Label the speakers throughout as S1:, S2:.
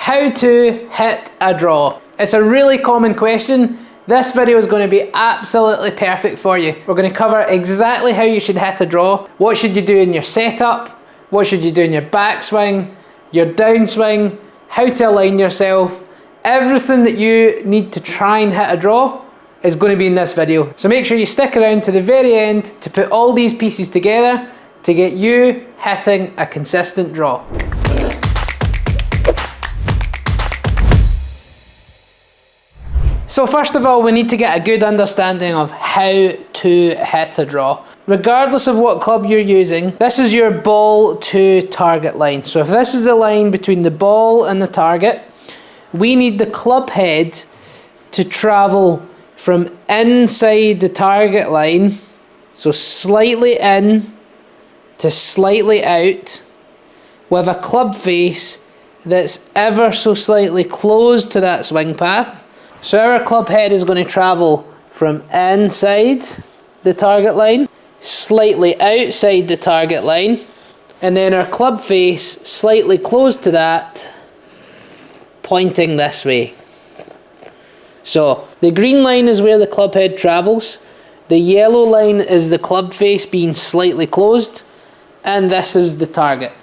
S1: how to hit a draw. It's a really common question. This video is going to be absolutely perfect for you. We're going to cover exactly how you should hit a draw, what should you do in your setup, what should you do in your backswing, your downswing, how to align yourself. Everything that you need to try and hit a draw is going to be in this video. So make sure you stick around to the very end to put all these pieces together to get you hitting a consistent draw. So first of all, we need to get a good understanding of how to hit a draw. Regardless of what club you're using, this is your ball to target line. So if this is the line between the ball and the target, we need the club head to travel from inside the target line, so slightly in to slightly out, with a club face that's ever so slightly close to that swing path. So our club head is going to travel from inside the target line, slightly outside the target line, and then our club face slightly close to that, pointing this way. So the green line is where the club head travels, the yellow line is the club face being slightly closed, and this is the target.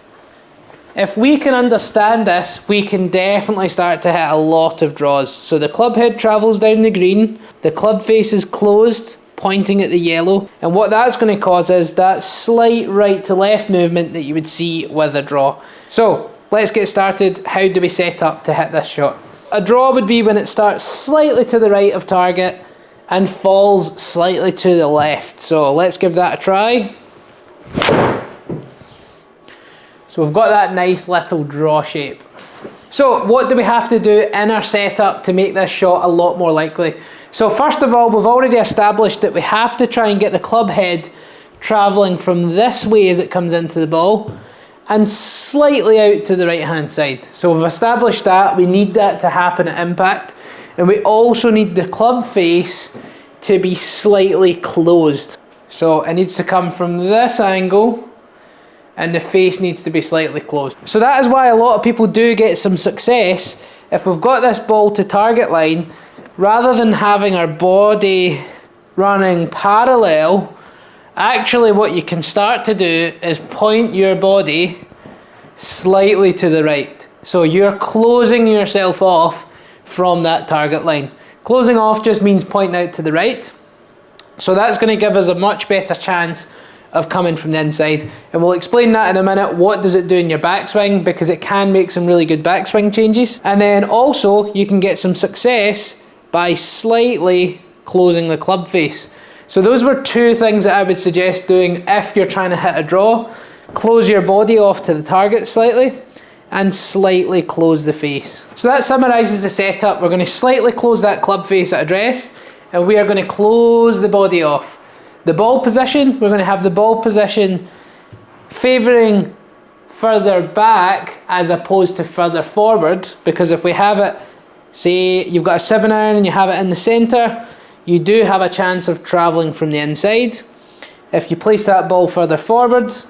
S1: If we can understand this, we can definitely start to hit a lot of draws. So the club head travels down the green, the club face is closed, pointing at the yellow, and what that's going to cause is that slight right to left movement that you would see with a draw. So let's get started. How do we set up to hit this shot? A draw would be when it starts slightly to the right of target and falls slightly to the left. So let's give that a try. So we've got that nice little draw shape. So what do we have to do in our setup to make this shot a lot more likely? So first of all, we've already established that we have to try and get the club head travelling from this way as it comes into the ball and slightly out to the right hand side. So we've established that, we need that to happen at impact, and we also need the club face to be slightly closed. So it needs to come from this angle, and the face needs to be slightly closed. So that is why a lot of people do get some success. If we've got this ball to target line, rather than having our body running parallel, actually what you can start to do is point your body slightly to the right. So you're closing yourself off from that target line. Closing off just means pointing out to the right. So that's going to give us a much better chance of coming from the inside, and we'll explain that in a minute. What does it do in your backswing, because it can make some really good backswing changes. And then also you can get some success by slightly closing the club face. So those were two things that I would suggest doing if you're trying to hit a draw. Close your body off to the target slightly and slightly close the face. So that summarises the setup. We're going to slightly close that club face at address, and we are going to close the body off. The ball position, we're going to have the ball position favouring further back as opposed to further forward, because if we have it, say you've got a 7-iron and you have it in the centre, you do have a chance of travelling from the inside. If you place that ball further forwards,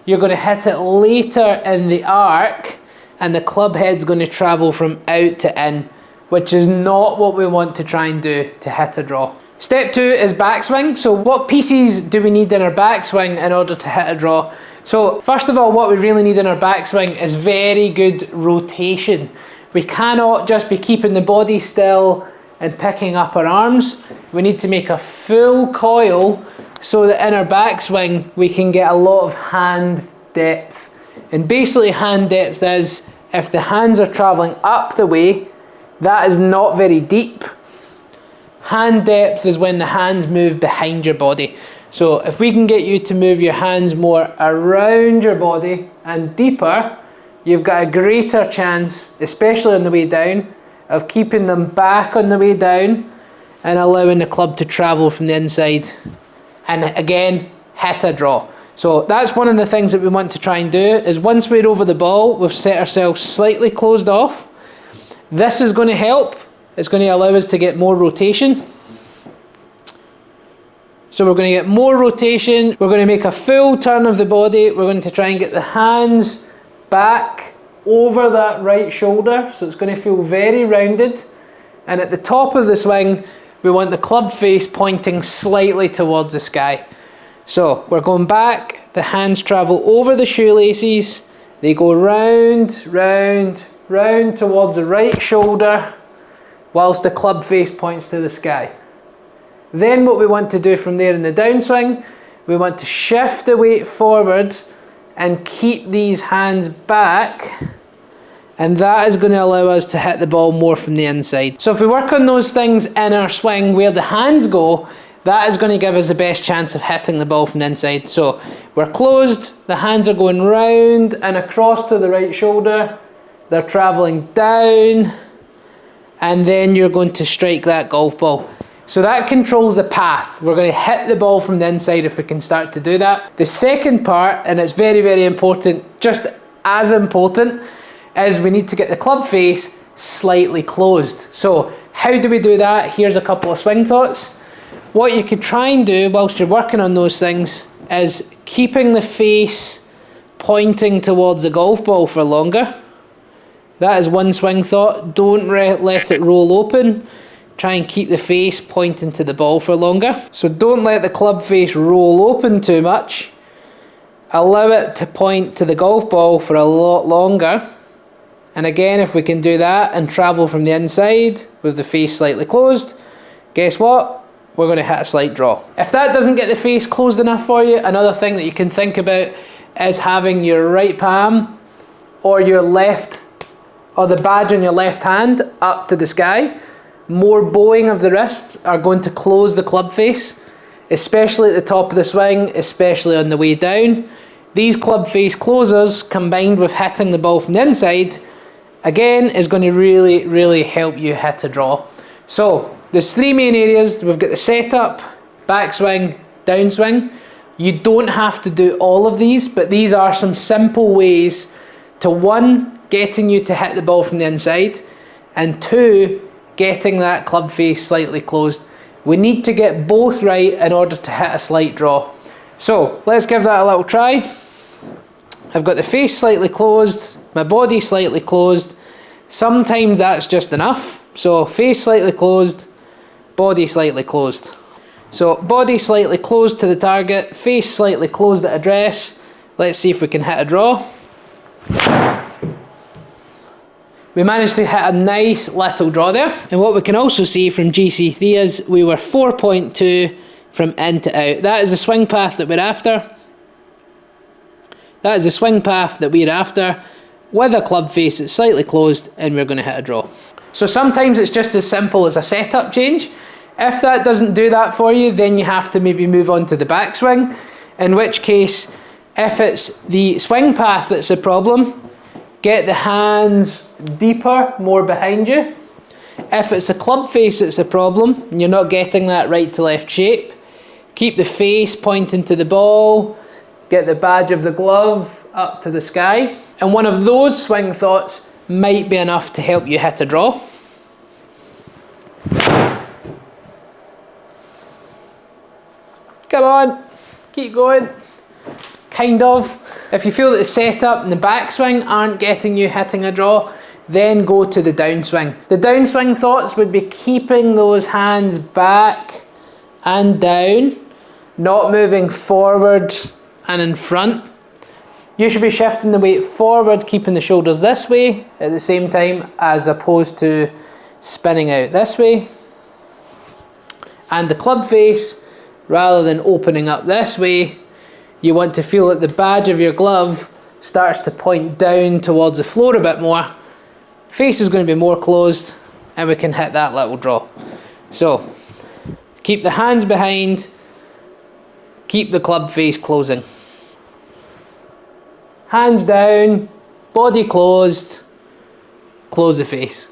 S1: you're going to hit it later in the arc, and the club head's going to travel from out to in, which is not what we want to try and do to hit a draw. Step 2 is backswing. So what pieces do we need in our backswing in order to hit a draw? So first of all, what we really need in our backswing is very good rotation. We cannot just be keeping the body still and picking up our arms. We need to make a full coil so that in our backswing we can get a lot of hand depth. And basically hand depth is, if the hands are travelling up the way, that is not very deep. Hand depth is when the hands move behind your body. So if we can get you to move your hands more around your body and deeper, you've got a greater chance, especially on the way down, of keeping them back on the way down and allowing the club to travel from the inside and again hit a draw. So that's one of the things that we want to try and do, is once we're over the ball, we've set ourselves slightly closed off. This is going to help. It's going to allow us to get more rotation. So we're going to get more rotation. We're going to make a full turn of the body. We're going to try and get the hands back over that right shoulder, so it's going to feel very rounded. And at the top of the swing, we want the club face pointing slightly towards the sky. So we're going back, the hands travel over the shoelaces, they go round, round, round towards the right shoulder, whilst the club face points to the sky. Then what we want to do from there in the downswing, we want to shift the weight forward and keep these hands back, and that is going to allow us to hit the ball more from the inside. So if we work on those things in our swing where the hands go, that is going to give us the best chance of hitting the ball from the inside. So we're closed, the hands are going round and across to the right shoulder, they're travelling down, and then you're going to strike that golf ball. So that controls the path. We're going to hit the ball from the inside if we can start to do that. The second part, and it's very, very important, just as important, is we need to get the club face slightly closed. So how do we do that? Here's a couple of swing thoughts. What you could try and do whilst you're working on those things is keeping the face pointing towards the golf ball for longer. That is one swing thought. Don't let it roll open. Try and keep the face pointing to the ball for longer. So don't let the club face roll open too much. Allow it to point to the golf ball for a lot longer. And again, if we can do that and travel from the inside with the face slightly closed, guess what? We're going to hit a slight draw. If that doesn't get the face closed enough for you, another thing that you can think about is having your right palm or your left, or the badge on your left hand up to the sky. More bowing of the wrists are going to close the club face, especially at the top of the swing, especially on the way down. These club face closers combined with hitting the ball from the inside, again, is going to really, really help you hit a draw. So there's three main areas. We've got the setup, backswing, downswing. You don't have to do all of these, but these are some simple ways to, one, getting you to hit the ball from the inside, and two, getting that club face slightly closed. We need to get both right in order to hit a slight draw. So let's give that a little try. I've got the face slightly closed, my body slightly closed. Sometimes that's just enough. So face slightly closed, body slightly closed. So body slightly closed to the target, face slightly closed at address. Let's see if we can hit a draw. We managed to hit a nice little draw there. And what we can also see from GC3 is we were 4.2 from in to out. That is the swing path that we're after. That is the swing path that we're after with a club face that's slightly closed, and we're going to hit a draw. So sometimes it's just as simple as a setup change. If that doesn't do that for you, then you have to maybe move on to the backswing, in which case, if it's the swing path that's a problem, get the hands deeper, more behind you. If it's a club face that's a problem, and you're not getting that right to left shape, keep the face pointing to the ball, get the badge of the glove up to the sky, and one of those swing thoughts might be enough to help you hit a draw. Come on, keep going. Kind of. If you feel that the setup and the backswing aren't getting you hitting a draw, then go to the downswing. The downswing thoughts would be keeping those hands back and down, not moving forward and in front. You should be shifting the weight forward, keeping the shoulders this way at the same time, as opposed to spinning out this way. And the club face, rather than opening up this way, you want to feel that the badge of your glove starts to point down towards the floor a bit more. Face is going to be more closed, and we can hit that little draw. So keep the hands behind, keep the club face closing. Hands down, body closed, close the face.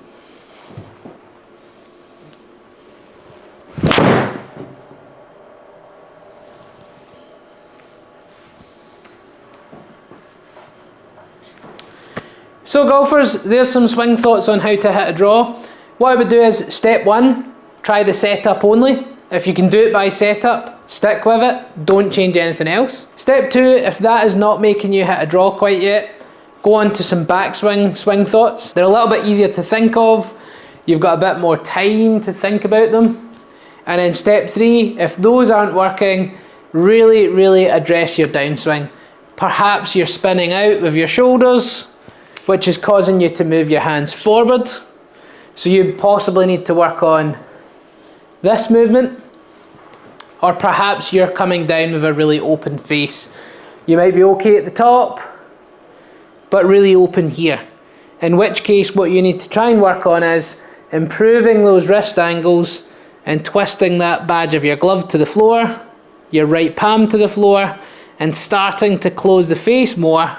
S1: So golfers, there's some swing thoughts on how to hit a draw. What I would do is, step one, try the setup only. If you can do it by setup, stick with it, don't change anything else. Step two, if that is not making you hit a draw quite yet, go on to some backswing swing thoughts. They're a little bit easier to think of. You've got a bit more time to think about them. And then step 3, if those aren't working, really address your downswing. Perhaps you're spinning out with your shoulders, which is causing you to move your hands forward. So you possibly need to work on this movement. Or perhaps you're coming down with a really open face. You might be okay at the top, but really open here. In which case, what you need to try and work on is improving those wrist angles and twisting that badge of your glove to the floor, your right palm to the floor, and starting to close the face more.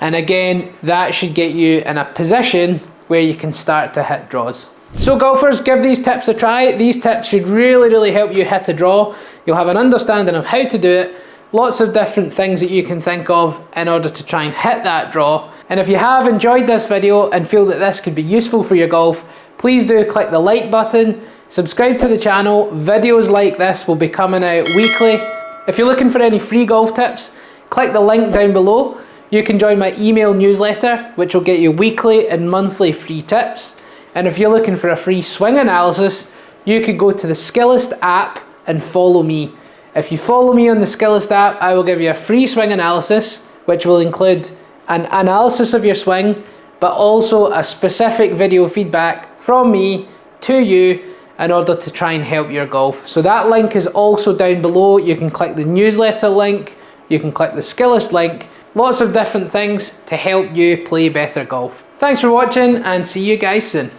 S1: And again, that should get you in a position where you can start to hit draws. So golfers, give these tips a try. These tips should really help you hit a draw. You'll have an understanding of how to do it. Lots of different things that you can think of in order to try and hit that draw. And if you have enjoyed this video and feel that this could be useful for your golf, please do click the like button, subscribe to the channel. Videos like this will be coming out weekly. If you're looking for any free golf tips, click the link down below. You can join my email newsletter, which will get you weekly and monthly free tips. And if you're looking for a free swing analysis, you could go to the Skillest app and follow me. If you follow me on the Skillest app, I will give you a free swing analysis, which will include an analysis of your swing, but also a specific video feedback from me to you in order to try and help your golf. So that link is also down below. You can click the newsletter link, you can click the Skillest link, lots of different things to help you play better golf. Thanks for watching and see you guys soon.